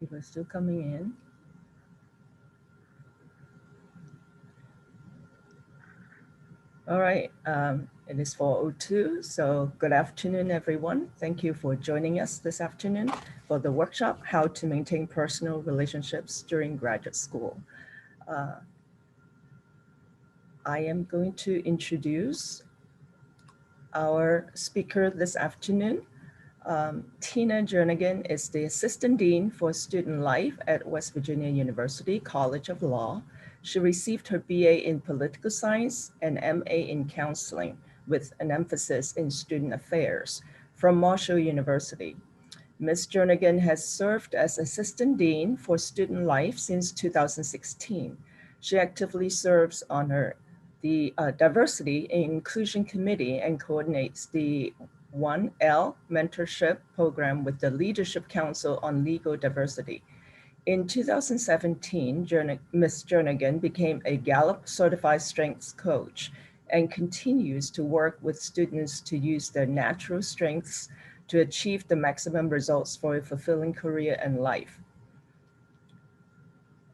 People are still coming in. All right, it is 4:02, so good afternoon, everyone. Thank you for joining us this afternoon for the workshop, How to Maintain Personal Relationships During Graduate School. I am going to introduce our speaker this afternoon. Tina Jernigan is the Assistant Dean for Student Life at West Virginia University College of Law. She received her BA in Political Science and MA in Counseling with an emphasis in Student Affairs from Marshall University. Ms. Jernigan has served as Assistant Dean for Student Life since 2016. She actively serves on the Diversity and Inclusion Committee and coordinates the 1L mentorship program with the Leadership Council on Legal Diversity. In 2017, Ms. Jernigan became a Gallup Certified Strengths Coach and continues to work with students to use their natural strengths to achieve the maximum results for a fulfilling career and life.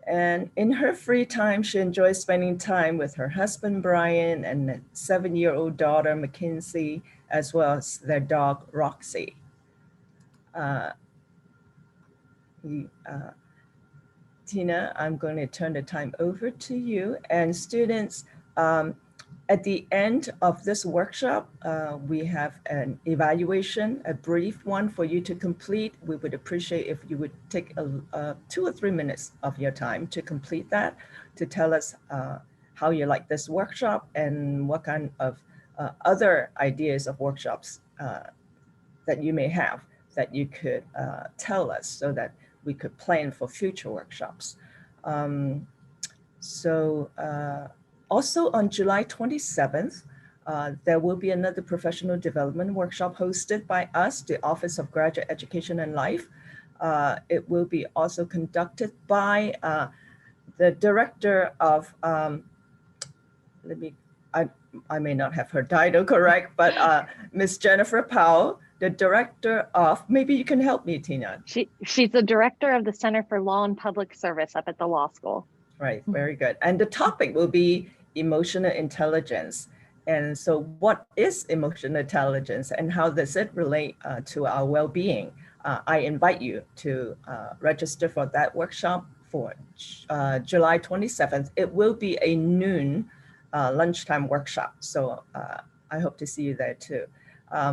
And in her free time, she enjoys spending time with her husband, Brian, and a 7-year-old daughter, Mackenzie, as well as their dog, Roxy. Tina, I'm going to turn the time over to you. And students, at the end of this workshop, we have an evaluation, a brief one for you to complete. We would appreciate if you would take 2 or 3 minutes of your time to complete that, to tell us how you like this workshop and what kind of other ideas of workshops that you may have that you could tell us so that we could plan for future workshops. Also on July 27th, there will be another professional development workshop hosted by us, the Office of Graduate Education and Life. It will be also conducted by the director of, I may not have her title correct, but Ms. Jennifer Powell, the director of, maybe you can help me, Tina. She's the director of the Center for Law and Public Service up at the law school. Right, very good. And the topic will be emotional intelligence. And so what is emotional intelligence and how does it relate to our well-being? I invite you to register for that workshop for July 27th. It will be a noon lunchtime workshop. So I hope to see you there too.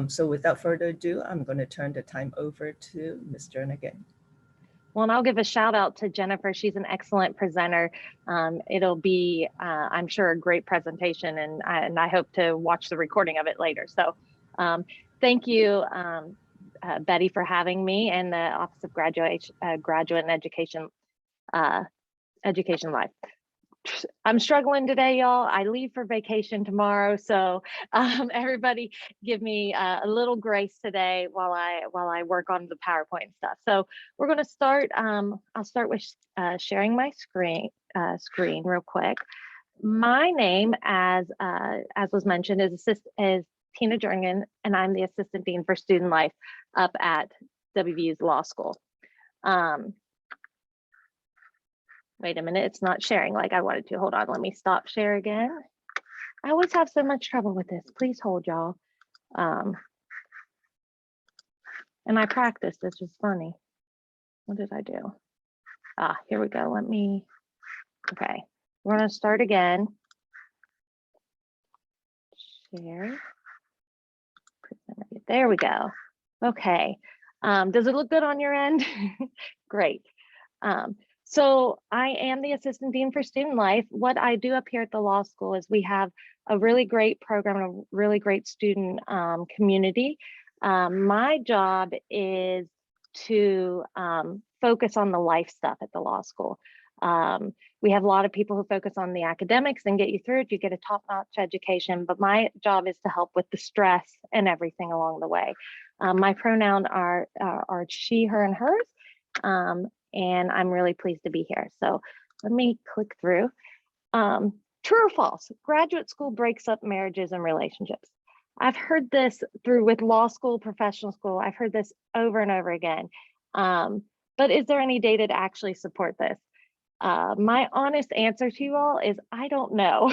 So without further ado, I'm going to turn the time over to Ms. Jernigan. Well, and I'll give a shout out to Jennifer. She's an excellent presenter. It'll be, I'm sure, a great presentation, and I hope to watch the recording of it later. So thank you, Betty, for having me and the Office of Graduate and Education Life. I'm struggling today, y'all. I leave for vacation tomorrow, so everybody give me a little grace today while I work on the PowerPoint stuff. So we're going to start. I'll start with sharing my screen real quick. My name, as was mentioned, is Tina Jernigan, and I'm the Assistant Dean for Student Life up at WVU's Law School. Wait a minute, it's not sharing like I wanted to. Hold on, let me stop share again. I always have so much trouble with this. Please hold, y'all. And I practiced, it's just funny. What did I do? Here we go, okay. We're gonna start again. Share. There we go. Okay, does it look good on your end? Great. So I am the Assistant Dean for Student Life. What I do up here at the law school is we have a really great program, a really great student community. My job is to focus on the life stuff at the law school. We have a lot of people who focus on the academics and get you through it. You get a top-notch education, but my job is to help with the stress and everything along the way. My pronouns are she, her, and hers. And I'm really pleased to be here. So let me click through. True or false? Graduate school breaks up marriages and relationships. I've heard this with law school, professional school. I've heard this over and over again. But is there any data to actually support this? My honest answer to you all is I don't know.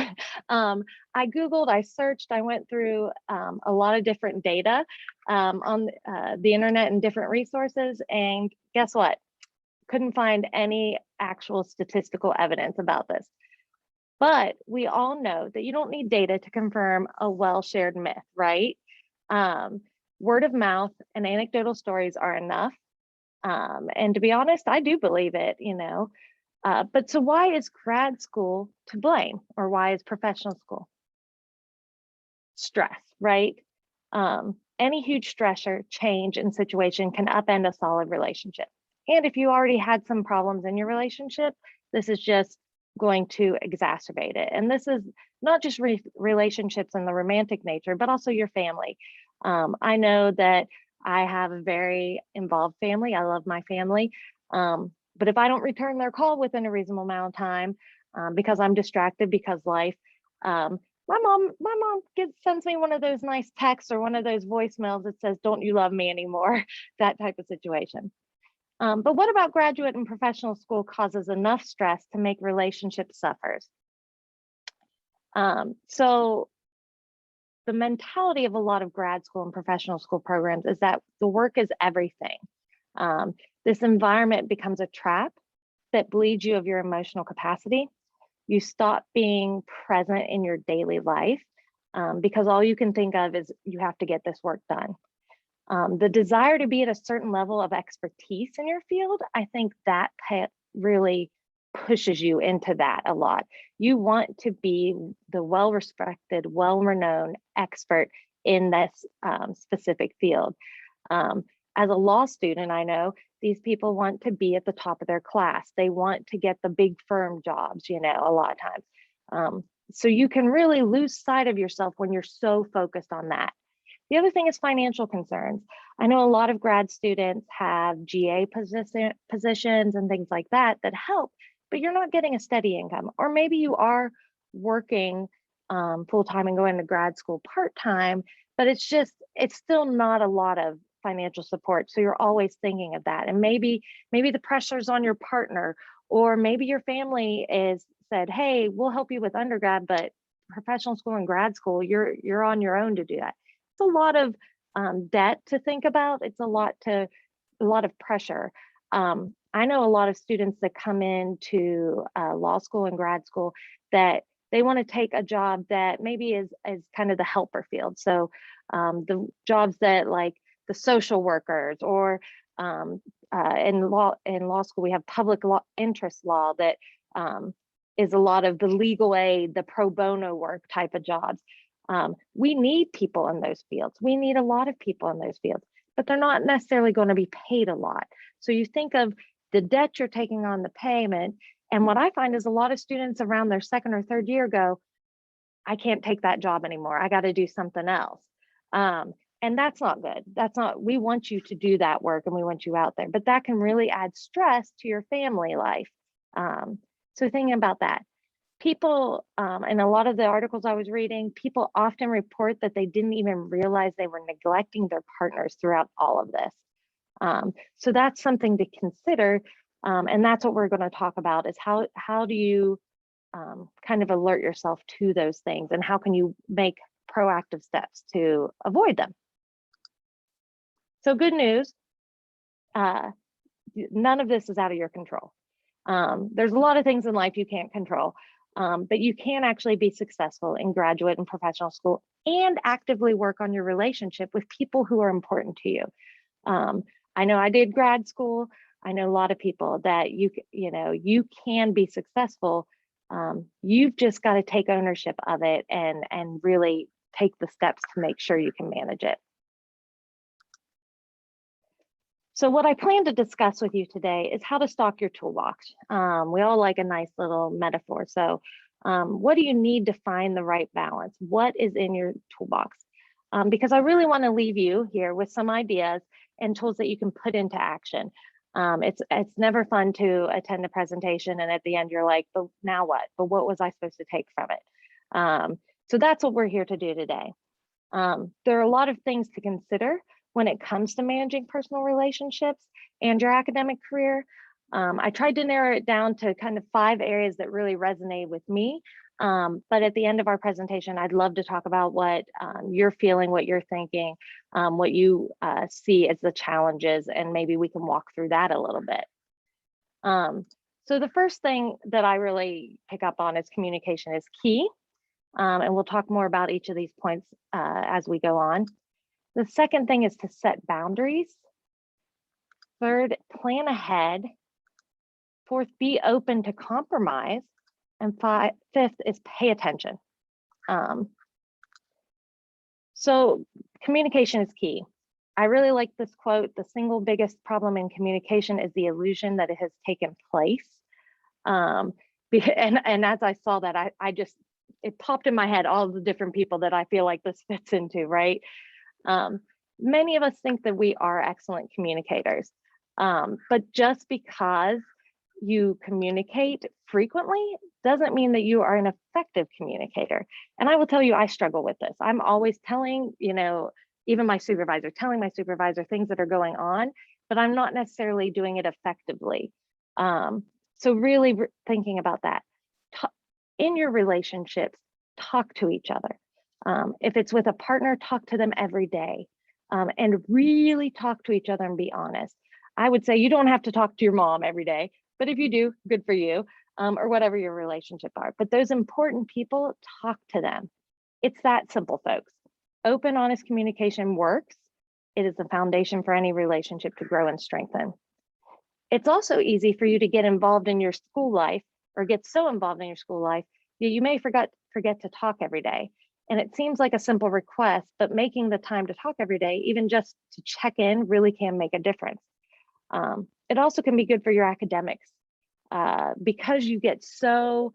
I Googled, I searched, I went through a lot of different data on the internet and different resources, and guess what? Couldn't find any actual statistical evidence about this. But we all know that you don't need data to confirm a well-shared myth, right? Word of mouth and anecdotal stories are enough. And to be honest, I do believe it, you know. But so why is grad school to blame, or why is professional school? Stress, right? Any huge stressor, change in situation can upend a solid relationship. And if you already had some problems in your relationship, this is just going to exacerbate it. And this is not just relationships in the romantic nature, but also your family. I know that I have a very involved family. I love my family. But if I don't return their call within a reasonable amount of time, because I'm distracted, because life, my mom sends me one of those nice texts or one of those voicemails that says, "Don't you love me anymore?" That type of situation. But what about graduate and professional school causes enough stress to make relationships suffers? So the mentality of a lot of grad school and professional school programs is that the work is everything. This environment becomes a trap that bleeds you of your emotional capacity. You stop being present in your daily life because all you can think of is you have to get this work done. The desire to be at a certain level of expertise in your field, I think that really pushes you into that a lot. You want to be the well-respected, well-renowned expert in this specific field. As a law student, I know these people want to be at the top of their class. They want to get the big firm jobs, you know, a lot of times. So you can really lose sight of yourself when you're so focused on that. The other thing is financial concerns. I know a lot of grad students have GA positions and things like that that help, but you're not getting a steady income. Or maybe you are working full-time and going to grad school part-time, but it's still not a lot of financial support. So you're always thinking of that. And maybe the pressure's on your partner, or maybe your family is said, "Hey, we'll help you with undergrad, but professional school and grad school, you're on your own to do that." It's a lot of debt to think about. It's a lot of pressure. I know a lot of students that come into law school and grad school that they want to take a job that maybe is kind of the helper field. So the jobs that like the social workers, or in law school, we have public law interest law that is a lot of the legal aid, the pro bono work type of jobs. We need people in those fields. We need a lot of people in those fields, but they're not necessarily going to be paid a lot. So you think of the debt you're taking on, the payment. And what I find is a lot of students around their second or third year go, "I can't take that job anymore. I got to do something else." And that's not good. We want you to do that work and we want you out there, but that can really add stress to your family life. So thinking about that. People, in a lot of the articles I was reading, people often report that they didn't even realize they were neglecting their partners throughout all of this. So that's something to consider. And that's what we're going to talk about, is how do you kind of alert yourself to those things, and how can you make proactive steps to avoid them. So good news, none of this is out of your control. There's a lot of things in life you can't control. But you can actually be successful in graduate and professional school and actively work on your relationship with people who are important to you. I know I did grad school. I know a lot of people that you can be successful. You've just got to take ownership of it and really take the steps to make sure you can manage it. So what I plan to discuss with you today is how to stock your toolbox. We all like a nice little metaphor. So what do you need to find the right balance? What is in your toolbox? Because I really want to leave you here with some ideas and tools that you can put into action. It's never fun to attend a presentation and at the end you're like, but now what? But what was I supposed to take from it? So that's what we're here to do today. There are a lot of things to consider, when it comes to managing personal relationships and your academic career. I tried to narrow it down to kind of 5 areas that really resonate with me. But at the end of our presentation, I'd love to talk about what you're feeling, what you're thinking, what you see as the challenges, and maybe we can walk through that a little bit. So the first thing that I really pick up on is communication is key. And we'll talk more about each of these points as we go on. The second thing is to set boundaries. Third, plan ahead. Fourth, be open to compromise. And fifth is pay attention. So communication is key. I really like this quote: the single biggest problem in communication is the illusion that it has taken place. And as I saw that, it popped in my head, all the different people that I feel like this fits into, right? Many of us think that we are excellent communicators, but just because you communicate frequently doesn't mean that you are an effective communicator. And I will tell you, I struggle with this. I'm always telling, even my supervisor, telling my supervisor things that are going on, but I'm not necessarily doing it effectively. So really thinking about that. In your relationships, talk to each other. If it's with a partner, talk to them every day, and really talk to each other and be honest. I would say you don't have to talk to your mom every day, but if you do, good for you, or whatever your relationship are. But those important people, talk to them. It's that simple, folks. Open, honest communication works. It is the foundation for any relationship to grow and strengthen. It's also easy for you to get involved in your school life, or get so involved in your school life that you may forget to talk every day. And it seems like a simple request, but making the time to talk every day, even just to check in, really can make a difference. It also can be good for your academics, because you get so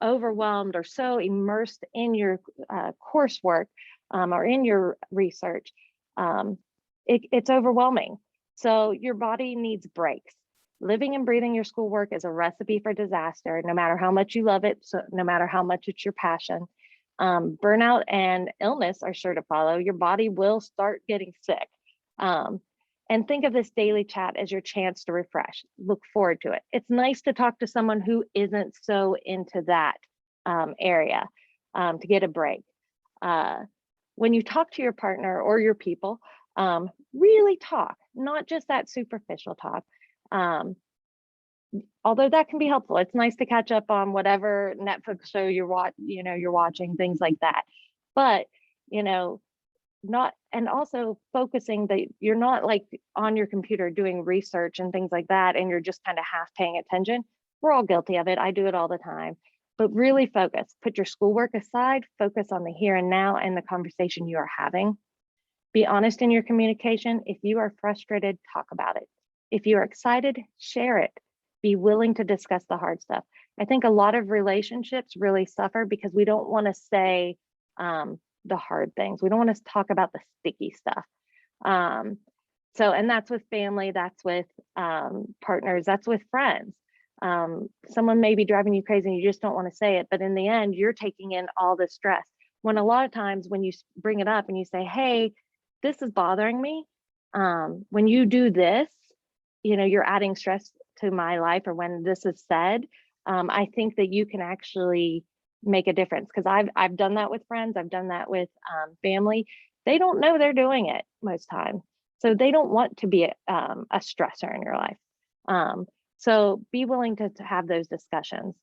overwhelmed or so immersed in your coursework or in your research. It's overwhelming. So your body needs breaks. Living and breathing your schoolwork is a recipe for disaster, no matter how much you love it, so no matter how much it's your passion. Burnout and illness are sure to follow. Your body will start getting sick. And think of this daily chat as your chance to refresh. Look forward to it. It's nice to talk to someone who isn't so into that area, to get a break. When you talk to your partner or your people, really talk, not just that superficial talk. Although that can be helpful. It's nice to catch up on whatever Netflix show you're watching, things like that. But, and also focusing that you're not like on your computer doing research and things like that, and you're just kind of half paying attention. We're all guilty of it. I do it all the time. But really focus, put your schoolwork aside, focus on the here and now and the conversation you are having. Be honest in your communication. If you are frustrated, talk about it. If you are excited, share it. Be willing to discuss the hard stuff. I think a lot of relationships really suffer because we don't want to say the hard things. We don't want to talk about the sticky stuff. And that's with family, that's with partners, that's with friends. Someone may be driving you crazy and you just don't want to say it, but in the end, you're taking in all the stress. When a lot of times when you bring it up and you say, hey, this is bothering me. When you do this, you're adding stress to my life, or when this is said, I think that you can actually make a difference, because I've done that with friends. I've done that with family. They don't know they're doing it most times. So they don't want to be a stressor in your life. So be willing to have those discussions.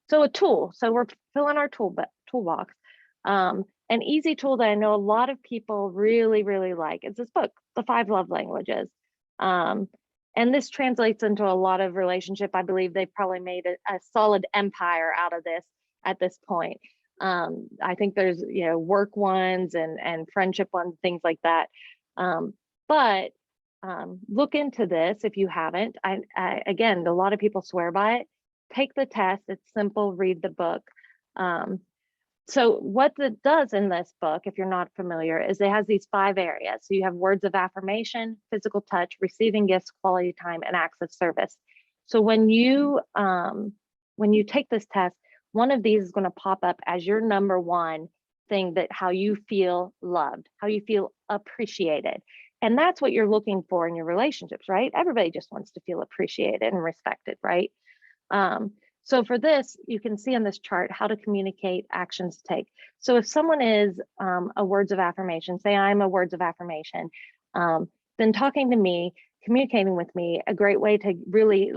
So a tool. So we're filling our toolbox. An easy tool that I know a lot of people really, really like is this book, The 5 Love Languages. And this translates into a lot of relationship. I believe they've probably made a solid empire out of this at this point. I think there's work ones and friendship ones, things like that. But look into this if you haven't. Again, a lot of people swear by it. Take the test. It's simple. Read the book. So what it does in this book, if you're not familiar, is it has these 5 areas. So you have words of affirmation, physical touch, receiving gifts, quality time, and acts of service. So when you take this test, one of these is going to pop up as your number one thing that how you feel loved, how you feel appreciated. And that's what you're looking for in your relationships, right? Everybody just wants to feel appreciated and respected, right? So for this, you can see on this chart how to communicate, actions to take. So if someone is a words of affirmation, say I'm a words of affirmation, then talking to me, communicating with me, a great way to really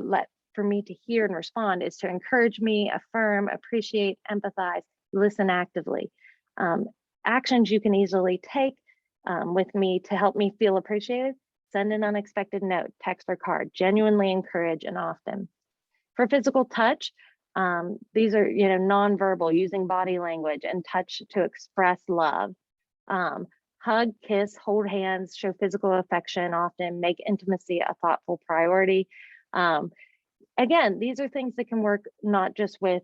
for me to hear and respond is to encourage me, affirm, appreciate, empathize, listen actively. Actions you can easily take with me to help me feel appreciated: send an unexpected note, text or card, genuinely encourage and often. For physical touch, these are, nonverbal, using body language and touch to express love. Hug, kiss, hold hands, show physical affection often, make intimacy a thoughtful priority. Again, these are things that can work not just with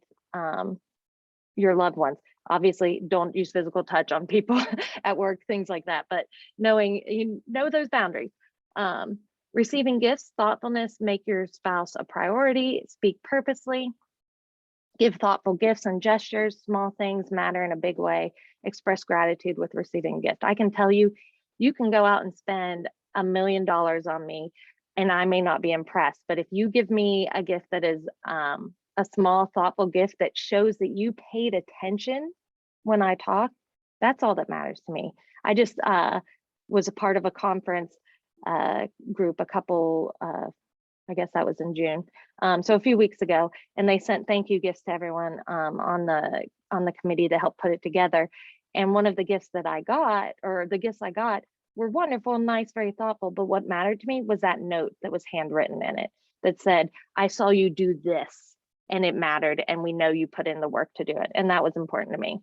your loved ones. Obviously, don't use physical touch on people at work, things like that, but knowing, those boundaries. Receiving gifts, thoughtfulness, make your spouse a priority, speak purposely, give thoughtful gifts and gestures, small things matter in a big way, express gratitude with receiving a gift. I can tell you, you can go out and spend $1 million on me and I may not be impressed, but if you give me a gift that is a small, thoughtful gift that shows that you paid attention when I talk, that's all that matters to me. I just was a part of a conference group, a couple, I guess that was in June, so a few weeks ago, and they sent thank you gifts to everyone on the committee to help put it together. And one of the gifts that I got, or the gifts I got, were wonderful, nice, very thoughtful. But what mattered to me was that note that was handwritten in it that said, "I saw you do this, and it mattered, and we know you put in the work to do it," and that was important to me.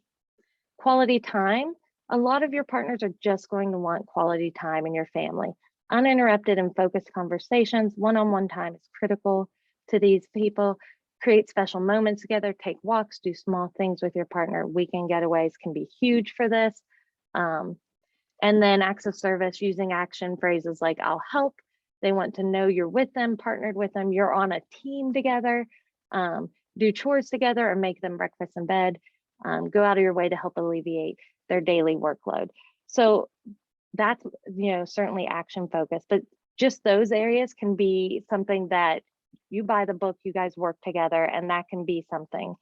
Quality time. A lot of your partners are just going to want quality time in your family. Uninterrupted and focused conversations, one-on-one time is critical to these people. Create special moments together, take walks, do small things with your partner. Weekend getaways can be huge for this. And then acts of service, using action phrases like "I'll help." They want to know you're with them, partnered with them, you're on a team together. Do chores together or make them breakfast in bed. Go out of your way to help alleviate their daily workload. So that's, certainly action focused, but just those areas can be something that you buy the book, you guys work together, and that can be something.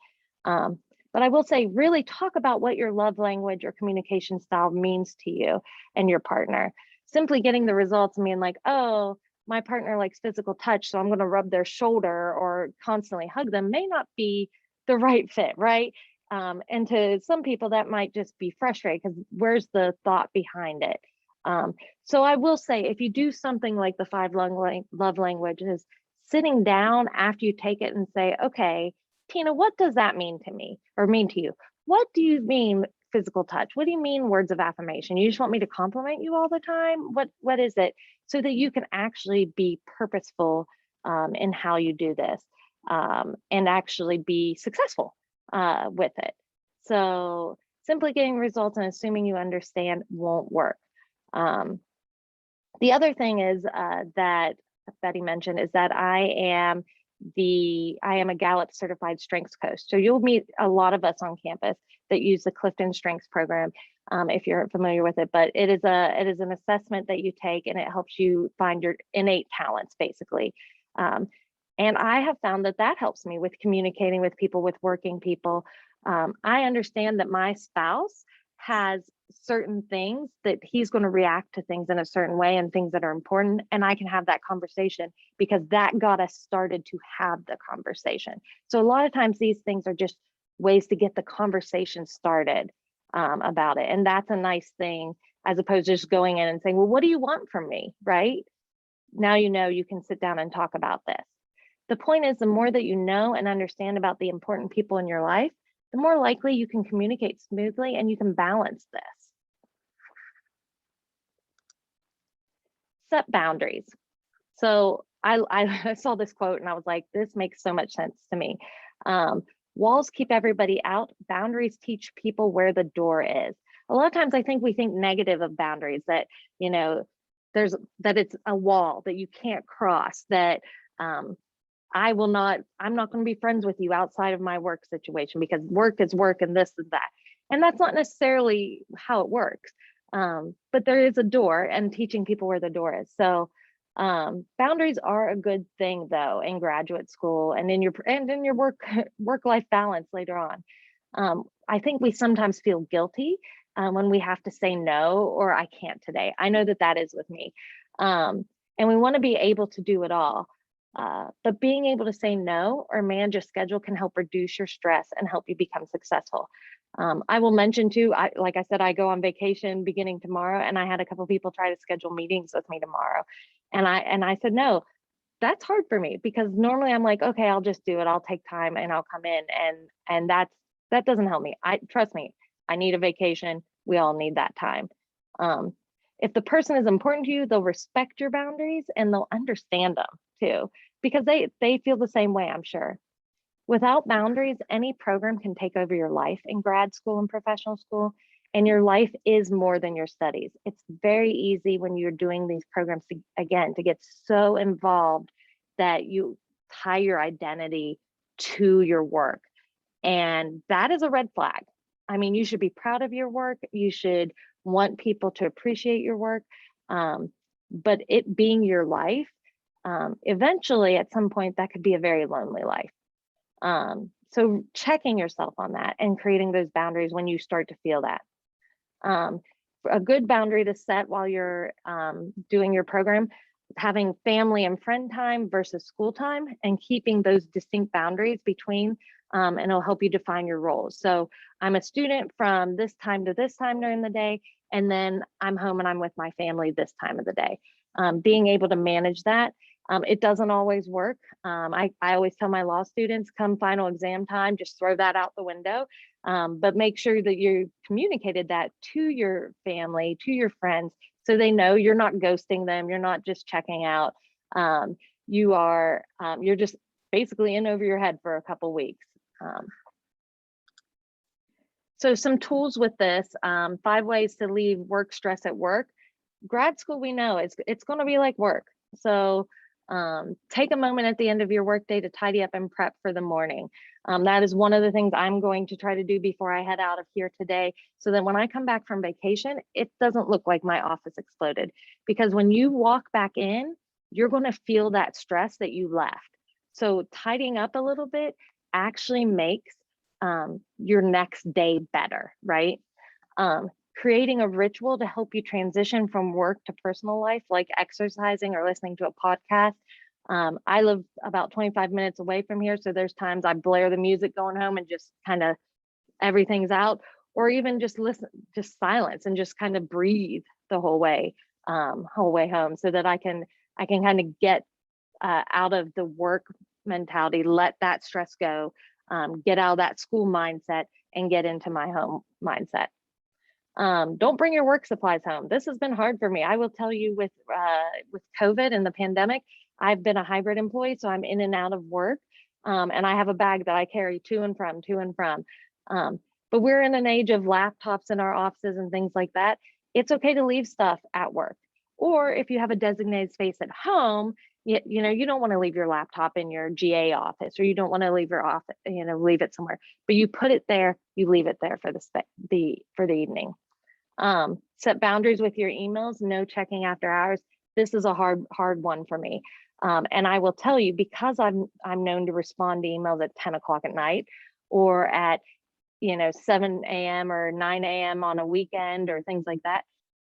But I will say, really talk about what your love language or communication style means to you and your partner. Simply getting the results and being like, "Oh, my partner likes physical touch, so I'm going to rub their shoulder or constantly hug them," may not be the right fit, right? And to some people that might just be frustrating because where's the thought behind it? So I will say, if you do something like the 5 love languages, sitting down after you take it and say, "Okay, Tina, what does that mean to me or mean to you? What do you mean physical touch? What do you mean words of affirmation? You just want me to compliment you all the time? What is it?" So that you can actually be purposeful in how you do this and actually be successful with it. So simply getting results and assuming you understand won't work. The other thing is that Betty mentioned is that I am a Gallup certified strengths coach. So you'll meet a lot of us on campus that use the Clifton Strengths program, if you're familiar with it. But it is an assessment that you take, and it helps you find your innate talents, basically. And I have found that helps me with communicating with people, with working people. I understand that my spouse has certain things that he's going to react to things in a certain way and things that are important. And I can have that conversation because that got us started to have the conversation. So a lot of times these things are just ways to get the conversation started about it. And that's a nice thing, as opposed to just going in and saying, "Well, what do you want from me?" Right? Now you can sit down and talk about this. The point is, the more that you know and understand about the important people in your life, the more likely you can communicate smoothly and you can balance this. Set boundaries. So I saw this quote and I was like, this makes so much sense to me. Walls keep everybody out. Boundaries teach people where the door is. A lot of times I think we think negative of boundaries, that, that it's a wall that you can't cross, that I'm not going to be friends with you outside of my work situation because work is work and this and that. And that's not necessarily how it works. But there is a door, and teaching people where the door is. So boundaries are a good thing though in graduate school and in your work-life balance later on. I think we sometimes feel guilty when we have to say no, or I can't today. I know that that is with me. And we want to be able to do it all. But being able to say no or manage your schedule can help reduce your stress and help you become successful. I will mention too, like I said, I go on vacation beginning tomorrow, and I had a couple people try to schedule meetings with me tomorrow. And I said, no, that's hard for me, because normally I'm like, okay, I'll just do it. I'll take time and I'll come in. And that doesn't help me. Trust me, I need a vacation. We all need that time. If the person is important to you, they'll respect your boundaries and they'll understand them too, because they feel the same way, I'm sure. Without boundaries, any program can take over your life in grad school and professional school, and your life is more than your studies. It's very easy when you're doing these programs to get so involved that you tie your identity to your work. And that is a red flag. I mean, you should be proud of your work. You should want people to appreciate your work. But it being your life, eventually at some point, that could be a very lonely life. So checking yourself on that and creating those boundaries when you start to feel that. A good boundary to set while you're doing your program, having family and friend time versus school time, and keeping those distinct boundaries between, and it'll help you define your roles. So I'm a student from this time to this time during the day, and then I'm home and I'm with my family this time of the day. Being able to manage that. It doesn't always work. I always tell my law students, come final exam time, just throw that out the window. But make sure that you communicated that to your family, to your friends, so they know you're not ghosting them. You're not just checking out. You're just basically in over your head for a couple weeks. So some tools with this, 5 ways to leave work stress at work. Grad school, we know it's going to be like work. So take a moment at the end of your workday to tidy up and prep for the morning. That is one of the things I'm going to try to do before I head out of here today, so that when I come back from vacation, it doesn't look like my office exploded. Because when you walk back in, you're going to feel that stress that you left. So tidying up a little bit actually makes your next day better, right? Creating a ritual to help you transition from work to personal life, like exercising or listening to a podcast. I live about 25 minutes away from here, so there's times I blare the music going home and just kind of everything's out, or even just listen, just silence and just kind of breathe the whole way home, so that I can kind of get out of the work mentality, let that stress go, get out of that school mindset and get into my home mindset. Don't bring your work supplies home. This has been hard for me. I will tell you, with COVID and the pandemic, I've been a hybrid employee, so I'm in and out of work. And I have a bag that I carry to and from. But we're in an age of laptops in our offices and things like that. It's okay to leave stuff at work. Or if you have a designated space at home, you know, you don't want to leave your laptop in your GA office, or you don't want to leave your office, you know, leave it somewhere, but you put it there, you leave it there for the evening. Set boundaries with your emails, no checking after hours. This is a hard one for me. And I will tell you, because I'm known to respond to emails at 10 o'clock at night, or at 7 a.m. or 9 a.m. on a weekend or things like that.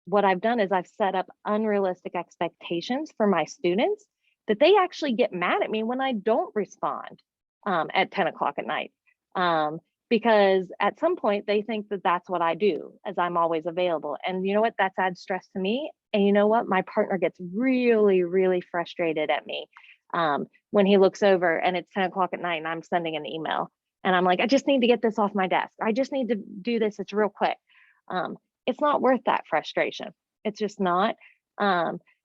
What I've done is I've set up unrealistic expectations for my students, that they actually get mad at me when I don't respond at 10 o'clock at night. Because at some point they think that that's what I do, as I'm always available. And you know what? That adds stress to me. And you know what? My partner gets really, really frustrated at me when he looks over and it's 10 o'clock at night and I'm sending an email. And I'm like, I just need to get this off my desk. I just need to do this. It's real quick. It's not worth that frustration. It's just not.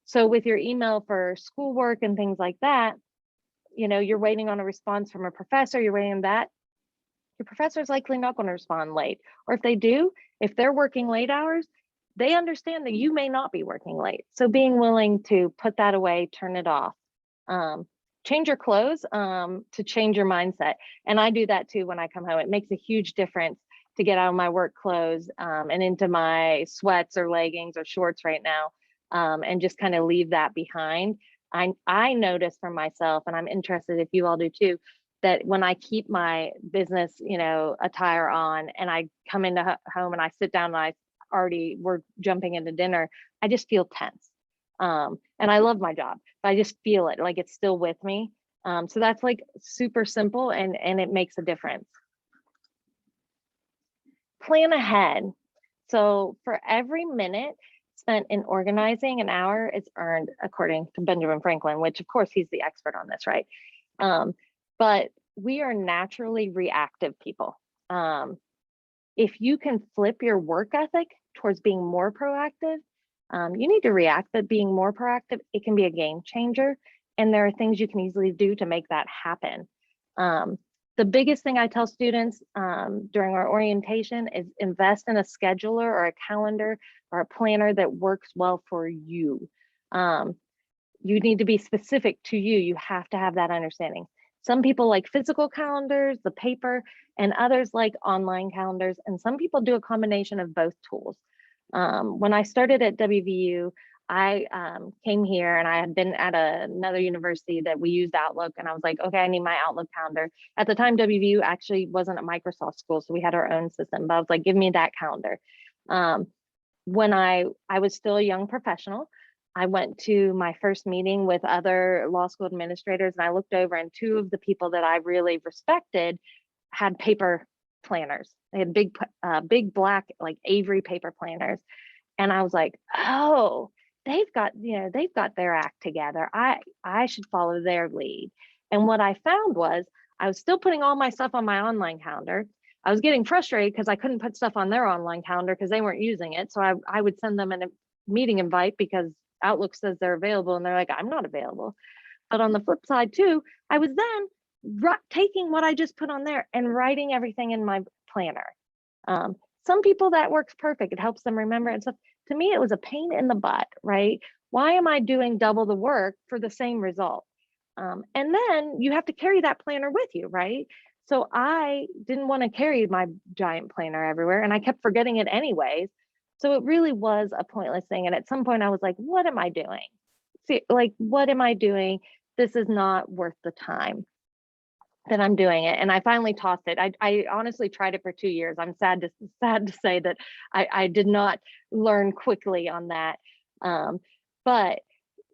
So with your email for schoolwork and things like that, you're waiting on a response from a professor, you're waiting on that. Your professor is likely not going to respond late. Or if they do, if they're working late hours, they understand that you may not be working late. So being willing to put that away, turn it off. Change your clothes to change your mindset. And I do that too when I come home. It makes a huge difference to get out of my work clothes and into my sweats or leggings or shorts right now, and just kind of leave that behind. I notice for myself, and I'm interested if you all do too, that when I keep my business, attire on and I come into home and I sit down and we're jumping into dinner, I just feel tense. And I love my job, but I just feel it like it's still with me. So that's like super simple and it makes a difference. Plan ahead. So for every minute spent in organizing, an hour is earned, according to Benjamin Franklin, which of course he's the expert on this, right? But we are naturally reactive people. If you can flip your work ethic towards being more proactive, you need to react, but being more proactive, it can be a game changer. And there are things you can easily do to make that happen. The biggest thing I tell students during our orientation is invest in a scheduler or a calendar or a planner that works well for you. You need to be specific to you. You have to have that understanding. Some people like physical calendars, the paper, and others like online calendars. And some people do a combination of both tools. When I started at WVU, I came here and I had been at another university that we used Outlook, and I was like, okay, I need my Outlook calendar. At the time, WVU actually wasn't a Microsoft school, so we had our own system, but I was like, give me that calendar. When I was still a young professional, I went to my first meeting with other law school administrators, and I looked over, and two of the people that I really respected had paper planners. They had big black, like Avery paper planners. And I was like, oh, they've got their act together. I should follow their lead. And what I found was I was still putting all my stuff on my online calendar. I was getting frustrated because I couldn't put stuff on their online calendar because they weren't using it. So I would send them a meeting invite because Outlook says they're available, and they're like, I'm not available. But on the flip side too, I was then taking what I just put on there and writing everything in my planner. Some people that works perfect. It helps them remember and stuff. To me, it was a pain in the butt, right? Why am I doing double the work for the same result? And then you have to carry that planner with you, right? So I didn't want to carry my giant planner everywhere, and I kept forgetting it anyways. So it really was a pointless thing. And at some point I was like, what am I doing? See, like, what am I doing? This is not worth the time that I'm doing it. And I finally tossed it. I honestly tried it for 2 years. I'm sad to say that I did not learn quickly on that. But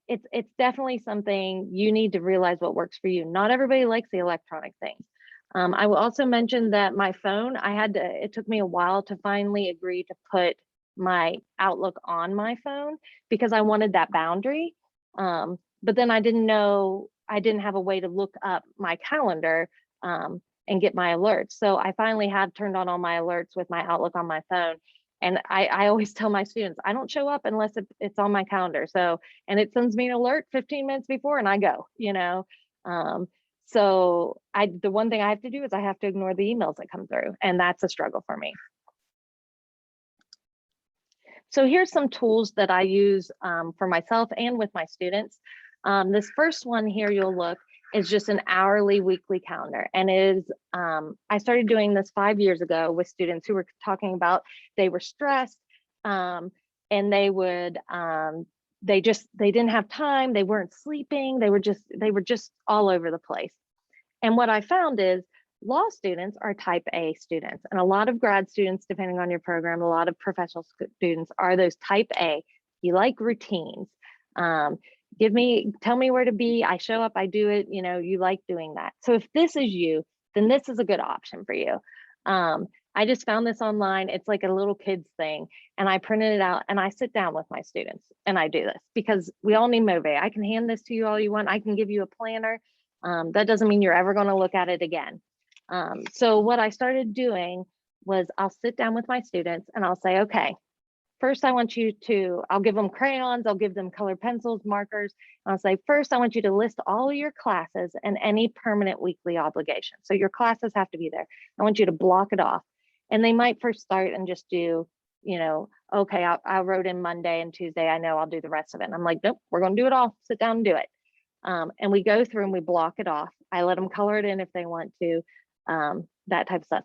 it's definitely something you need to realize what works for you. Not everybody likes the electronic things. I will also mention that my phone, it took me a while to finally agree to put my Outlook on my phone because I wanted that boundary. But then I didn't have a way to look up my calendar and get my alerts. So I finally have turned on all my alerts with my Outlook on my phone. And I always tell my students, I don't show up unless it's on my calendar. So, and it sends me an alert 15 minutes before and I go, So the one thing I have to do is I have to ignore the emails that come through, and that's a struggle for me. So here's some tools that I use for myself and with my students. This first one here you'll look is just an hourly weekly calendar, and I started doing this 5 years ago with students who were talking about they were stressed and they didn't have time, they weren't sleeping, they were just all over the place. And what I found is law students are type A students, and a lot of grad students, depending on your program, a lot of professional students are those type A. You like routines. Tell me where to be. I show up, I do it, you like doing that. So if this is you, then this is a good option for you. I just found this online. It's like a little kids thing, and I printed it out and I sit down with my students and I do this because we all need motivate. I can hand this to you all you want. I can give you a planner. That doesn't mean you're ever going to look at it again. So what I started doing was I'll sit down with my students and I'll say, okay, first I'll give them crayons, I'll give them colored pencils, markers. And I'll say, first, I want you to list all your classes and any permanent weekly obligations. So your classes have to be there. I want you to block it off. And they might first start and just do, okay, I wrote in Monday and Tuesday, I know I'll do the rest of it. And I'm like, nope, we're going to do it all. Sit down and do it. And we go through and we block it off. I let them color it in if they want to, that type of stuff.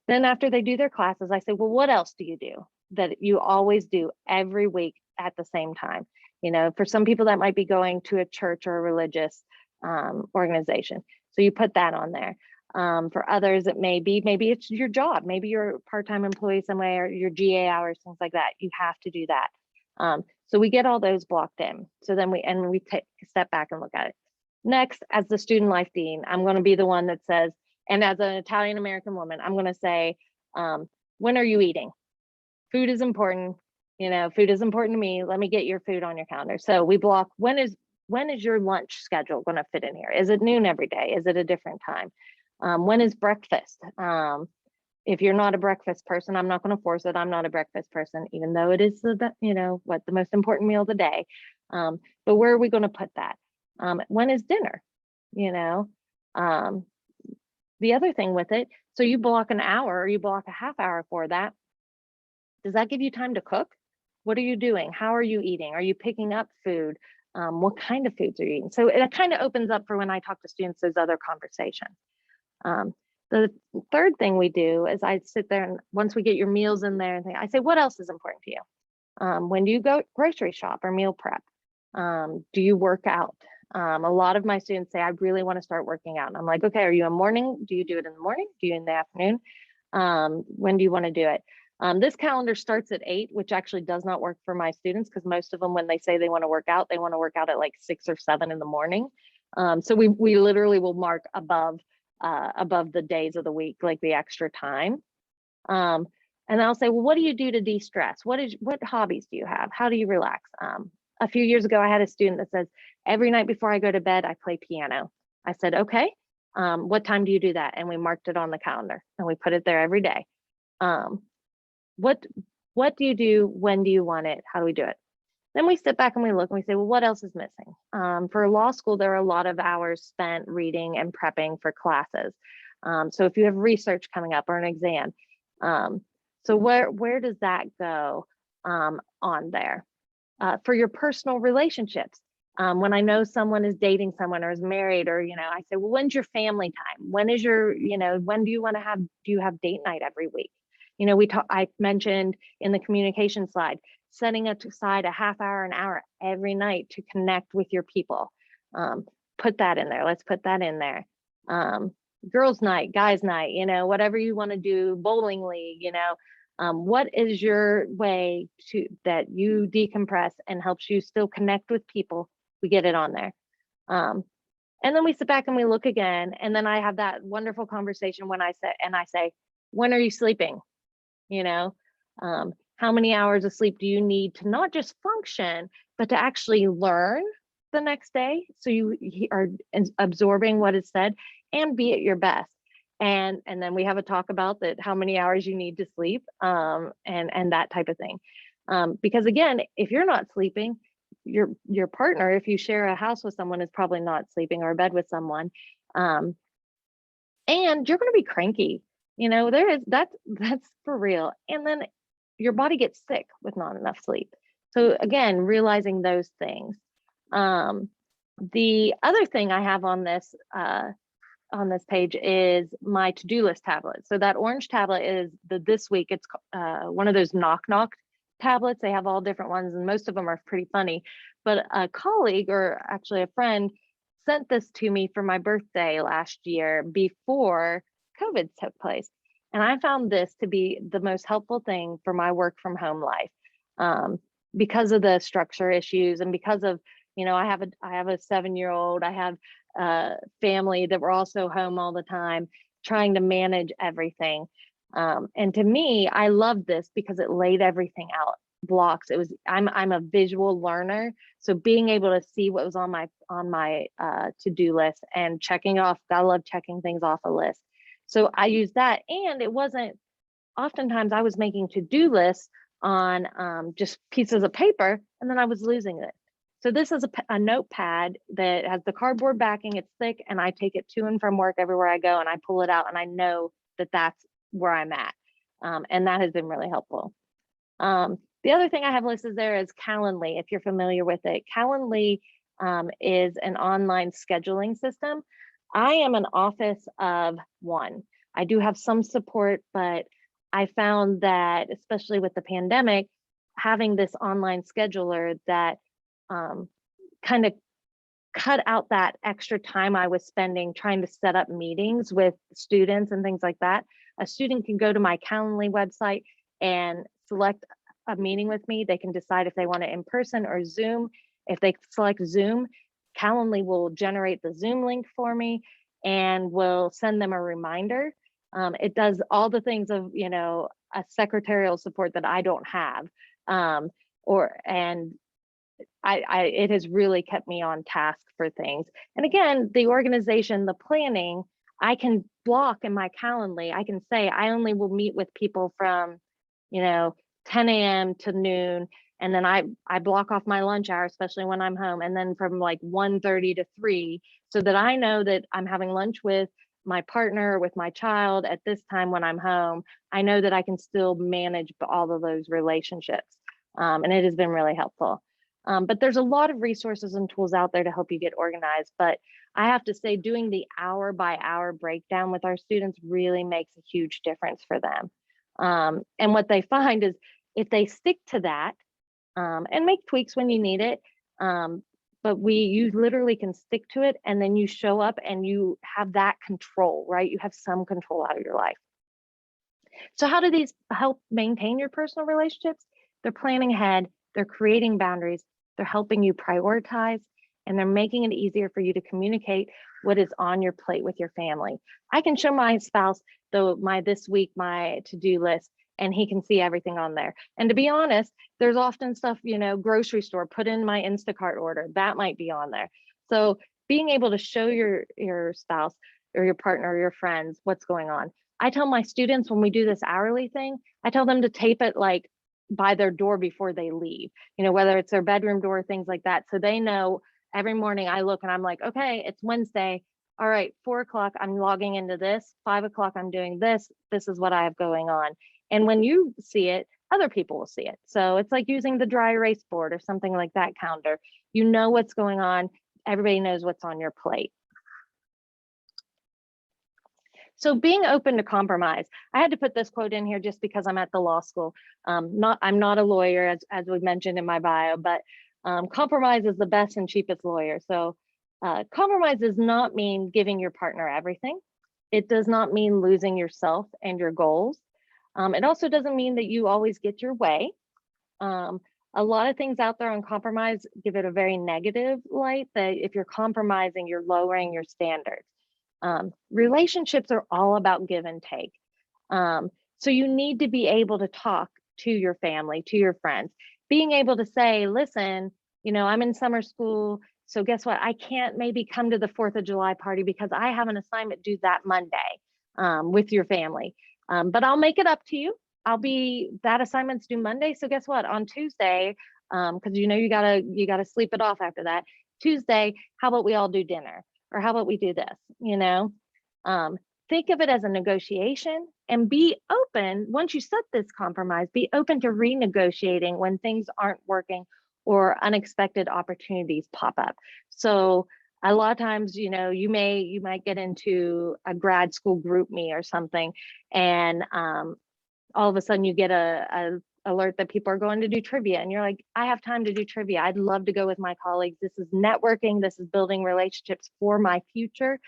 Then after they do their classes, I say, well, what else do you do that you always do every week at the same time? You know, for some people that might be going to a church or a religious organization. So you put that on there. For others, it may be, maybe it's your job. Maybe you're a part-time employee somewhere, your GA hours, things like that. You have to do that. So we get all those blocked in. So then we take a step back and look at it. Next, as the student life dean, I'm going to be the one that says, and as an Italian American woman, I'm going to say, when are you eating? Food is important. You know, food is important to me. Let me get your food on your calendar. So we block, when is your lunch schedule going to fit in here? Is it noon every day? Is it a different time? When is breakfast? If you're not a breakfast person, I'm not going to force it. I'm not a breakfast person, even though it is the, you know, what the most important meal of the day. But where are we going to put that? When is dinner? You know, the other thing with it, so you block an hour or you block a half hour for that. Does that give you time to cook? What are you doing? How are you eating? Are you picking up food? What kind of foods are you eating? So it kind of opens up for when I talk to students, those other conversations. The third thing we do is I sit there and once we get your meals in there, I say, what else is important to you? When do you go grocery shop or meal prep? Do you work out? A lot of my students say, I really want to start working out. And I'm like, okay, are you a morning? Do you do it in the morning? Do you in the afternoon? When do you want to do it? This calendar starts at 8, which actually does not work for my students because most of them, when they say they want to work out, they want to work out at like 6 or 7 in the morning. So we literally will mark above the days of the week, like the extra time. And I'll say, well, what do you do to de-stress? What hobbies do you have? How do you relax? A few years ago, I had a student that says, every night before I go to bed, I play piano. I said, okay, what time do you do that? And we marked it on the calendar and we put it there every day. What do you do? When do you want it? How do we do it? Then we sit back and we look and we say, well, what else is missing? For law school, there are a lot of hours spent reading and prepping for classes. So if you have research coming up or an exam, so where does that go on there? For your personal relationships, when I know someone is dating someone or is married, or, you know, I say, well, when's your family time? When is your, you know, when do you want to have, do you have date night every week? You know, I mentioned in the communication slide, setting aside a half hour, an hour every night to connect with your people. Put that in there. Let's put that in there. Girls' night, guys' night, you know, whatever you want to do, bowling league, you know, what is your way that you decompress and helps you still connect with people? We get it on there. And then we sit back and we look again. And then I have that wonderful conversation when I say, when are you sleeping? You know, how many hours of sleep do you need to not just function, but to actually learn the next day? So you are absorbing what is said and be at your best. And then we have a talk about that, how many hours you need to sleep, and that type of thing. Because again, if you're not sleeping, your partner, if you share a house with someone, is probably not sleeping, or a bed with someone, and you're going to be cranky. You know, that's for real. And then your body gets sick with not enough sleep. So again, realizing those things. The other thing I have on this page is my to-do list tablet. So that orange tablet is this week. It's one of those knock tablets. They have all different ones, and most of them are pretty funny. But a colleague, or actually a friend, sent this to me for my birthday last year before COVID took place. And I found this to be the most helpful thing for my work from home life, because of the structure issues, and because of, you know, I have a 7-year-old, I have a family that were also home all the time, trying to manage everything. And to me, I loved this because it laid everything out, blocks. I'm a visual learner, so being able to see what was on my to-do list and checking off, I love checking things off a list. So I use that, and it wasn't, oftentimes I was making to-do lists on just pieces of paper, and then I was losing it. So this is a notepad that has the cardboard backing, it's thick, and I take it to and from work everywhere I go, and I pull it out, and I know that that's where I'm at. And that has been really helpful. The other thing I have listed there is Calendly, if you're familiar with it. Calendly is an online scheduling system. I am an office of one. I do have some support, but I found that, especially with the pandemic, having this online scheduler that kind of cut out that extra time I was spending trying to set up meetings with students and things like that. A student can go to my Calendly website and select a meeting with me. They can decide if they want it in person or Zoom. If they select Zoom, Calendly will generate the Zoom link for me and will send them a reminder. It does all the things of, you know, a secretarial support that I don't have. And it has really kept me on task for things. And again, the organization, the planning, I can block in my Calendly. I can say I only will meet with people from, you know, 10 a.m. to noon. And then I block off my lunch hour, especially when I'm home. And then from like 1:30 to 3, so that I know that I'm having lunch with my partner, with my child at this time when I'm home. I know that I can still manage all of those relationships. And it has been really helpful. But there's a lot of resources and tools out there to help you get organized. But I have to say, doing the hour by hour breakdown with our students really makes a huge difference for them. And what they find is if they stick to that and make tweaks when you need it, but you literally can stick to it, and then you show up and you have that control, right? You have some control out of your life. So how do these help maintain your personal relationships? They're planning ahead, they're creating boundaries, they're helping you prioritize, and they're making it easier for you to communicate what is on your plate with your family. I can show my spouse my to-do list, and he can see everything on there. And to be honest, there's often stuff, you know, grocery store, put in my Instacart order, that might be on there. So being able to show your spouse or your partner or your friends what's going on. I tell my students when we do this hourly thing, I tell them to tape it like by their door before they leave, you know, whether it's their bedroom door, things like that. So they know every morning I look and I'm like, okay, it's Wednesday. All right, 4 o'clock, I'm logging into this. 5 o'clock, I'm doing this. This is what I have going on. And when you see it, other people will see it. So it's like using the dry erase board or something like that calendar. You know what's going on. Everybody knows what's on your plate. So being open to compromise. I had to put this quote in here just because I'm at the law school. I'm not a lawyer, as we mentioned in my bio, but compromise is the best and cheapest lawyer. So compromise does not mean giving your partner everything. It does not mean losing yourself and your goals. It also doesn't mean that you always get your way. A lot of things out there on compromise give it a very negative light, that if you're compromising, you're lowering your standards. Relationships are all about give and take. So you need to be able to talk to your family, to your friends, being able to say, listen, you know, I'm in summer school, so guess what? I can't maybe come to the 4th of July party because I have an assignment due that Monday with your family. But I'll make it up to you. That assignment's due Monday. So guess what? On Tuesday, because you know you gotta sleep it off after that. Tuesday, how about we all do dinner? Or how about we do this? You know, think of it as a negotiation and be open. Once you set this compromise, be open to renegotiating when things aren't working or unexpected opportunities pop up. So a lot of times, you know, you might get into a grad school group me or something, and all of a sudden you get a alert that people are going to do trivia, and you're like, I have time to do trivia. I'd love to go with my colleagues. This is networking. This is building relationships for my future.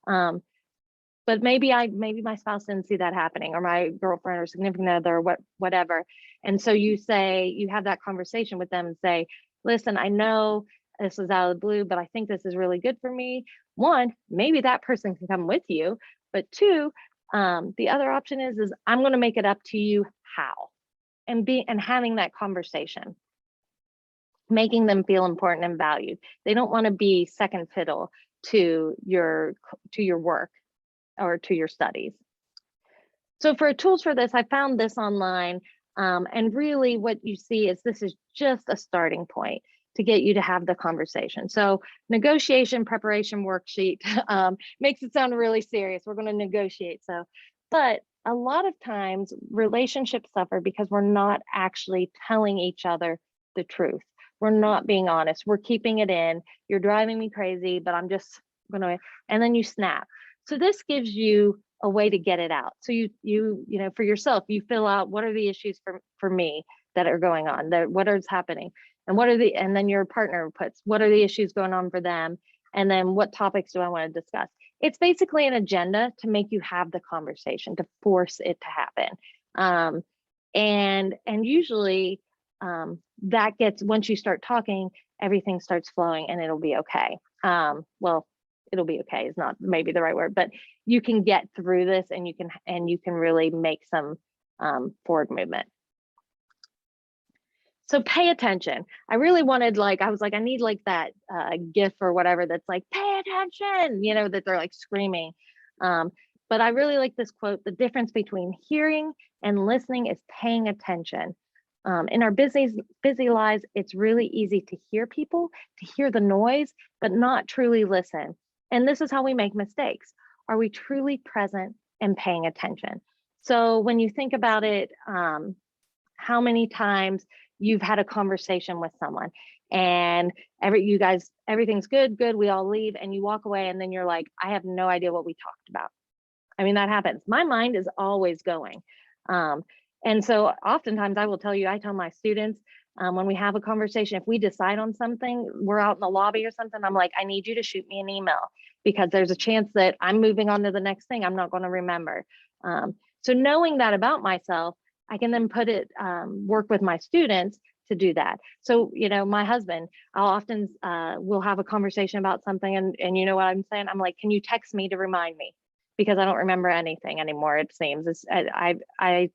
But maybe my spouse didn't see that happening, or my girlfriend or significant other, or whatever. And so you have that conversation with them and say, listen, I know this is out of the blue, but I think this is really good for me. One, maybe that person can come with you, but two, the other option is I'm going to make it up to you how, and having that conversation, making them feel important and valued. They don't want to be second fiddle to your work or to your studies. So for tools for this, I found this online, and really what you see is this is just a starting point to get you to have the conversation. So negotiation preparation worksheet makes it sound really serious. We're going to negotiate. But a lot of times relationships suffer because we're not actually telling each other the truth. We're not being honest. We're keeping it in. You're driving me crazy, but I'm just going to, and then you snap. So this gives you a way to get it out. So you know, for yourself, you fill out, what are the issues for me that are going on, what is happening, and and then your partner puts, what are the issues going on for them, and then what topics do I want to discuss. It's basically an agenda to make you have the conversation, to force it to happen. And usually that gets, once you start talking, everything starts flowing and it'll be okay. Well, it'll be okay is not maybe the right word, but you can get through this, and you can really make some forward movement. So pay attention. I really wanted, I was like, I need like that GIF or whatever that's like, pay attention, you know, that they're like screaming. But I really like this quote: the difference between hearing and listening is paying attention. In our busy lives, it's really easy to hear people, to hear the noise, but not truly listen. And this is how we make mistakes. Are we truly present and paying attention? So when you think about it, how many times you've had a conversation with someone and everything's good, we all leave, and you walk away and then you're like, I have no idea what we talked about. I mean, that happens. My mind is always going. And so oftentimes I will tell you, I tell my students, when we have a conversation, if we decide on something, we're out in the lobby or something, I'm like, I need you to shoot me an email, because there's a chance that I'm moving on to the next thing I'm not going to remember. So knowing that about myself, I can then work with my students to do that. So, you know, my husband, I'll often, we'll have a conversation about something, and you know what I'm saying? I'm like, can you text me to remind me? Because I don't remember anything anymore, it seems. I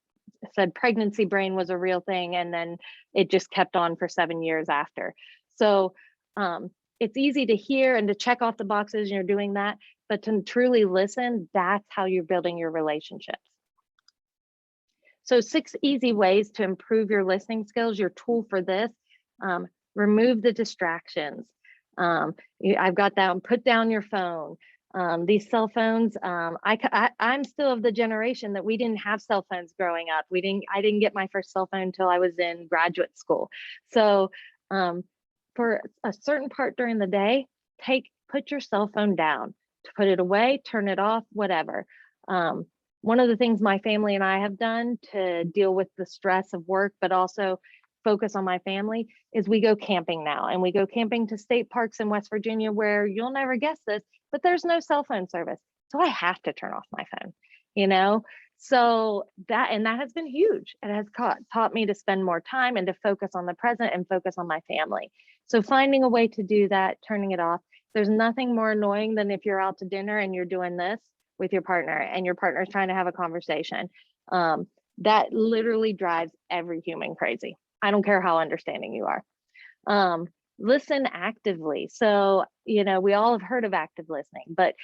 said pregnancy brain was a real thing, and then it just kept on for 7 years after. So it's easy to hear and to check off the boxes, and you're doing that, but to truly listen, that's how you're building your relationships. So 6 easy ways to improve your listening skills. Your tool for this: remove the distractions. I've got that one. Put down your phone. These cell phones, I'm still of the generation that we didn't have cell phones growing up. I didn't get my first cell phone until I was in graduate school. So for a certain part during the day, put your cell phone down, to put it away, turn it off, whatever. One of the things my family and I have done to deal with the stress of work, but also focus on my family, is we go camping now, and we go camping to state parks in West Virginia, where you'll never guess this, but there's no cell phone service. So I have to turn off my phone, you know? So that has been huge. It has taught me to spend more time and to focus on the present and focus on my family. So finding a way to do that, turning it off. There's nothing more annoying than if you're out to dinner and you're doing this with your partner, and your partner's trying to have a conversation. That literally drives every human crazy. I don't care how understanding you are. Listen actively. So, you know, we all have heard of active listening, but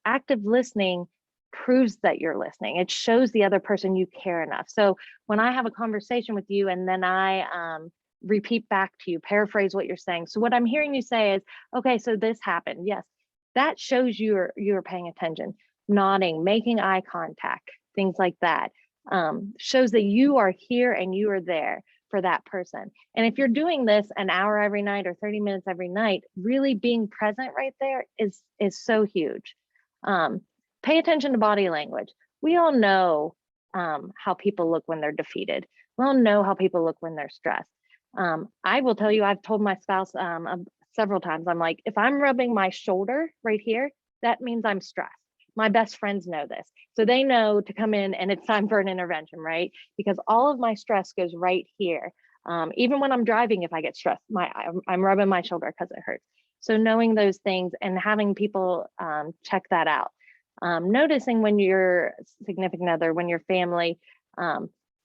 active listening proves that you're listening. It shows the other person you care enough. So when I have a conversation with you and then I repeat back to you, paraphrase what you're saying. So what I'm hearing you say is, okay, so this happened. Yes, that shows you're paying attention. Nodding, making eye contact, things like that. Shows that you are here and you are there for that person. And if you're doing this an hour every night or 30 minutes every night, really being present right there is so huge. Pay attention to body language. We all know how people look when they're defeated. We all know how people look when they're stressed. I will tell you, I've told my spouse several times, I'm like, if I'm rubbing my shoulder right here, that means I'm stressed. My best friends know this. So they know to come in and it's time for an intervention, right? Because all of my stress goes right here. Even when I'm driving, if I get stressed, I'm rubbing my shoulder because it hurts. So knowing those things and having people check that out. Noticing when your significant other, when your family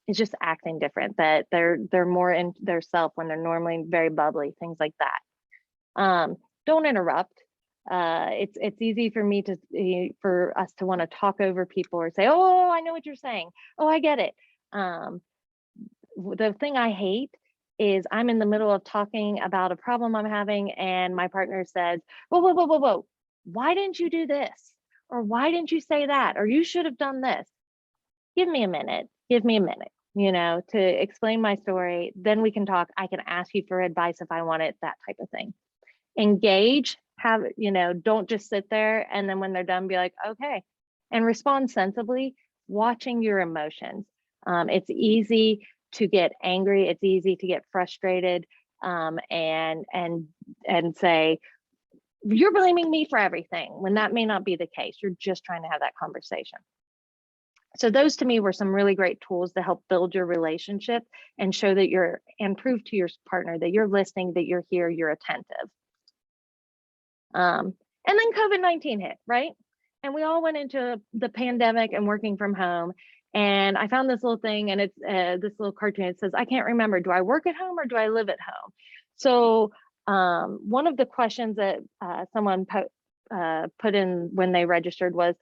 is just acting different, that they're more in their self when they're normally very bubbly, things like that. Don't interrupt. It's easy for us to want to talk over people or say, oh, I know what you're saying. Oh, I get it. The thing I hate is I'm in the middle of talking about a problem I'm having and my partner says, whoa, why didn't you do this? Or why didn't you say that? Or you should have done this. Give me a minute, you know, to explain my story. Then we can talk. I can ask you for advice if I want it, that type of thing. Engage, have, don't just sit there and then when they're done, be like, okay, and respond sensibly, watching your emotions. It's easy to get angry. It's easy to get frustrated, and say, you're blaming me for everything, when that may not be the case. You're just trying to have that conversation. So those to me were some really great tools to help build your relationship and show that and prove to your partner that you're listening, that you're here, you're attentive. And then COVID-19 hit, right? And we all went into the pandemic and working from home. And I found this little thing, and it's this little cartoon. It says, I can't remember, do I work at home or do I live at home? So one of the questions that someone put in when they registered was,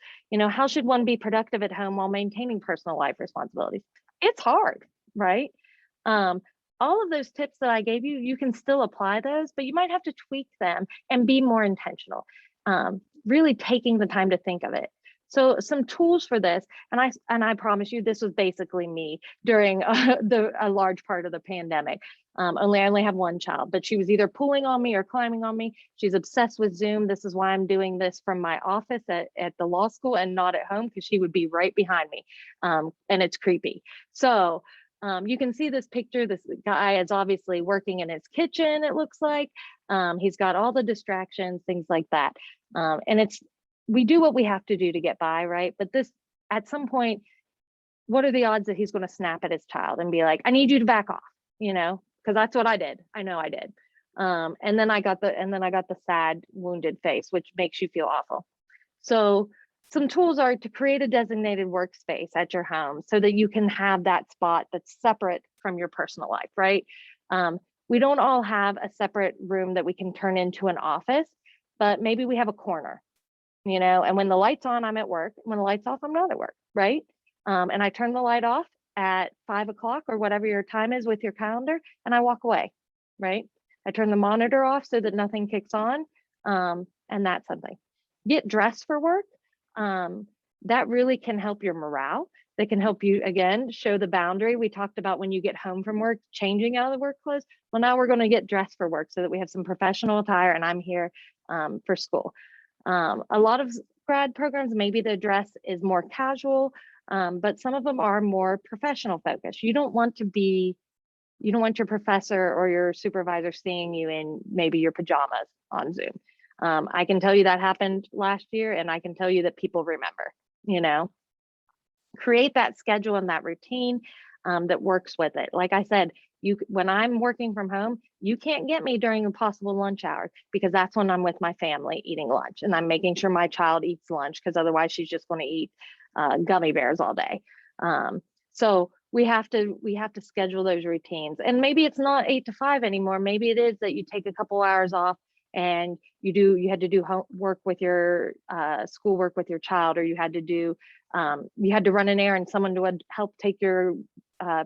how should one be productive at home while maintaining personal life responsibilities? It's hard, right? All of those tips that I gave you, you can still apply those, but you might have to tweak them and be more intentional, really taking the time to think of it. So some tools for this, and I promise you, this was basically me during a large part of the pandemic. I only have one child, but she was either pulling on me or climbing on me. She's obsessed with Zoom. This is why I'm doing this from my office at the law school and not at home, because she would be right behind me, and it's creepy. So you can see this picture. This guy is obviously working in his kitchen, it looks like. He's got all the distractions, things like that. And we do what we have to do to get by, right? But at some point, what are the odds that he's going to snap at his child and be like, I need you to back off, because that's what I did. I know I did. And then I got the sad, wounded face, which makes you feel awful. So some tools are to create a designated workspace at your home so that you can have that spot that's separate from your personal life, right? We don't all have a separate room that we can turn into an office, but maybe we have a corner, and when the light's on, I'm at work. When the light's off, I'm not at work, right? And I turn the light off at 5 o'clock or whatever your time is with your calendar, and I walk away, right? I turn the monitor off so that nothing kicks on, and that's something. Get dressed for work. That really can help your morale. That can help you, again, show the boundary. We talked about when you get home from work, changing out of the work clothes. Well, now we're going to get dressed for work so that we have some professional attire, and I'm here for school. A lot of grad programs, maybe the dress is more casual, but some of them are more professional focused. You don't want your professor or your supervisor seeing you in maybe your pajamas on Zoom. I can tell you that happened last year, and I can tell you that people remember, create that schedule and that routine that works with it. Like I said, when I'm working from home, you can't get me during a possible lunch hour, because that's when I'm with my family eating lunch, and I'm making sure my child eats lunch, because otherwise she's just going to eat gummy bears all day. So we have to schedule those routines, and maybe it's not 8 to 5 anymore. Maybe it is that you take a couple hours off and you had to do work with your schoolwork with your child, or you had to run an errand, someone to help take your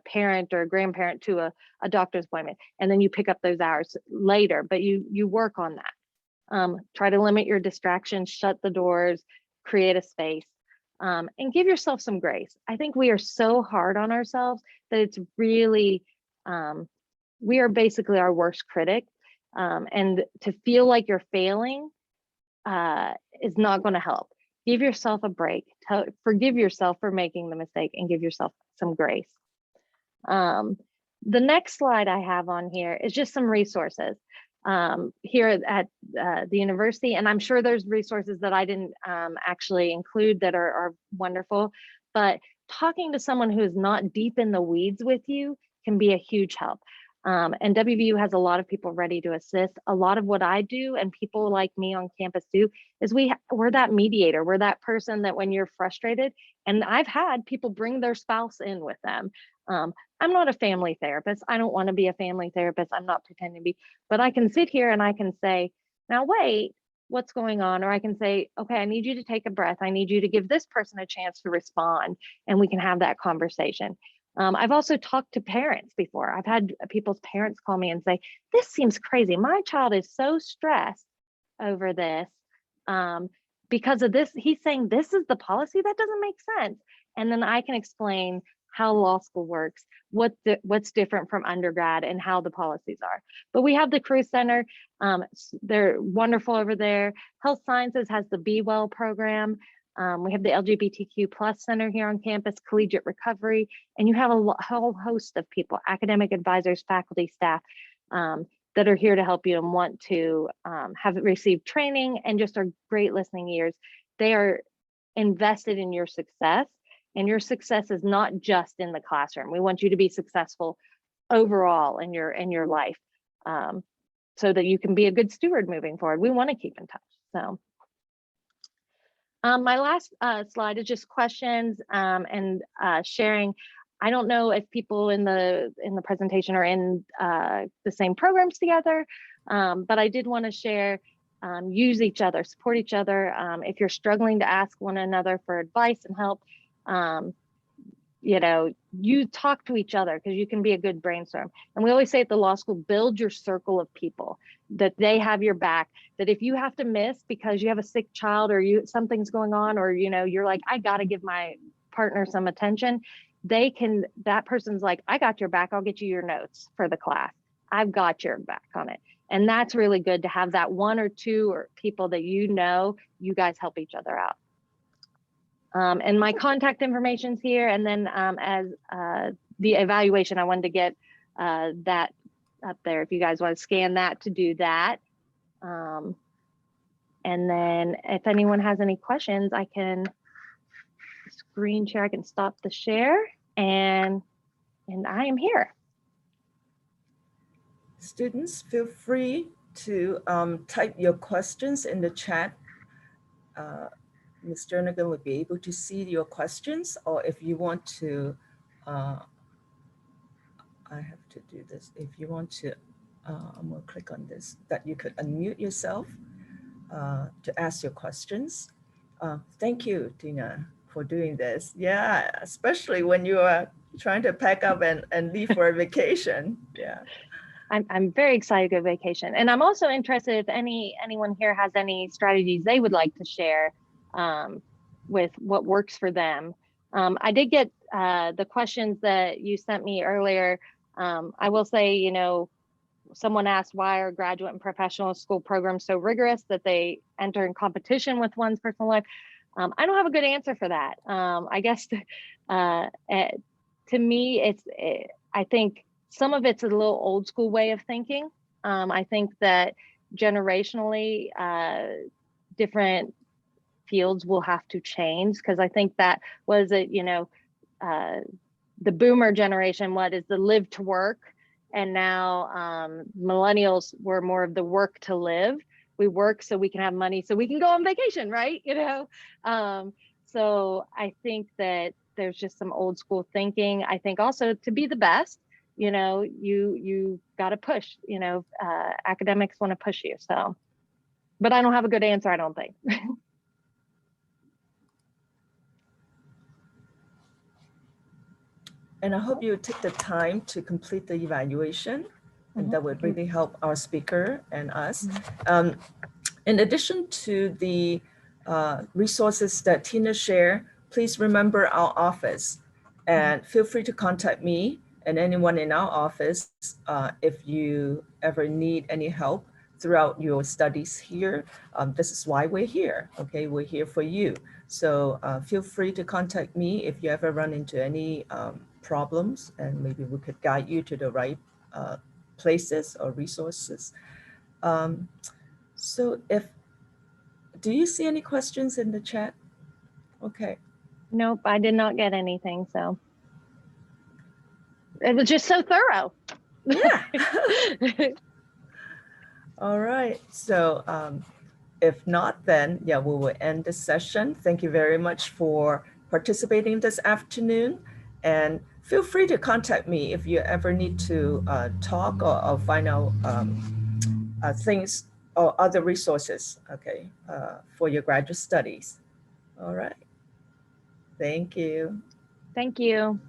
parent or grandparent to a doctor's appointment, and then you pick up those hours later, but you work on that. Try to limit your distractions, shut the doors, create a space, and give yourself some grace. I think we are so hard on ourselves that it's really, we are basically our worst critic. And to feel like you're failing is not going to help. Give yourself a break. Forgive yourself for making the mistake, and give yourself some grace. The next slide I have on here is just some resources here at the university. And I'm sure there's resources that I didn't actually include that are wonderful, but talking to someone who is not deep in the weeds with you can be a huge help. And WVU has a lot of people ready to assist. A lot of what I do and people like me on campus do is we're that mediator. We're that person that when you're frustrated, and I've had people bring their spouse in with them. I'm not a family therapist. I don't want to be a family therapist. I'm not pretending to be, but I can sit here and I can say, now wait, what's going on? Or I can say, okay, I need you to take a breath. I need you to give this person a chance to respond, and we can have that conversation. I've also talked to parents before. I've had people's parents call me and say, this seems crazy. My child is so stressed over this because of this. He's saying this is the policy. That doesn't make sense. And then I can explain how law school works, what's different from undergrad, and how the policies are. But we have the Career Center. They're wonderful over there. Health Sciences has the Be Well program. We have the LGBTQ plus center here on campus, collegiate recovery, and you have a whole host of people, academic advisors, faculty, staff, that are here to help you and want to have received training and just are great listening ears. They are invested in your success, and your success is not just in the classroom. We want you to be successful overall in your life, so that you can be a good steward moving forward. We want to keep in touch. So my last slide is just questions and sharing. I don't know if people in the presentation are in the same programs together, but I did want to share, use each other, support each other. If you're struggling to ask one another for advice and help, you know, you talk to each other because you can be a good brainstorm. And we always say at the law school, build your circle of people, that they have your back, that if you have to miss because you have a sick child or something's going on, or, you know, you're like, I got to give my partner some attention, that person's like, I got your back. I'll get you your notes for the class. I've got your back on it. And that's really good to have that one or two or people that, you know, you guys help each other out. And my contact information's here. And then as the evaluation, I wanted to get that up there if you guys want to scan that to do that. And then if anyone has any questions, I can screen share, I can stop the share, and I am here. Students, feel free to type your questions in the chat. Ms. Jernigan would be able to see your questions, or if you want to, I have to do this. If you want to, I'm gonna click on this, that you could unmute yourself to ask your questions. Thank you, Tina, for doing this. Yeah, especially when you are trying to pack up and leave for a vacation. Yeah. I'm very excited to go vacation. And I'm also interested if anyone here has any strategies they would like to share with what works for them. I did get the questions that you sent me earlier. I will say, you know, someone asked, why are graduate and professional school programs so rigorous that they enter in competition with one's personal life? I don't have a good answer for that. I guess to me, I think some of it's a little old school way of thinking. I think that generationally, different fields will have to change, because I think that was it, you know, the boomer generation, what is the live to work, and now millennials were more of the work to live. We work so we can have money so we can go on vacation, right? You know, so I think that there's just some old school thinking. I think also to be the best, you know, you got to push, you know, academics want to push you. So, but I don't have a good answer, I don't think. And I hope you take the time to complete the evaluation, and that would really help our speaker and us. In addition to the resources that Tina shared, please remember our office, and feel free to contact me and anyone in our office if you ever need any help throughout your studies here. This is why we're here, okay? We're here for you. So feel free to contact me if you ever run into any problems, and maybe we could guide you to the right places or resources. So do you see any questions in the chat? Okay. Nope, I did not get anything, so. It was just so thorough. Yeah. All right, so if not, then yeah, we will end the session. Thank you very much for participating this afternoon, and feel free to contact me if you ever need to talk or find out things or other resources, okay, for your graduate studies. All right, thank you. Thank you.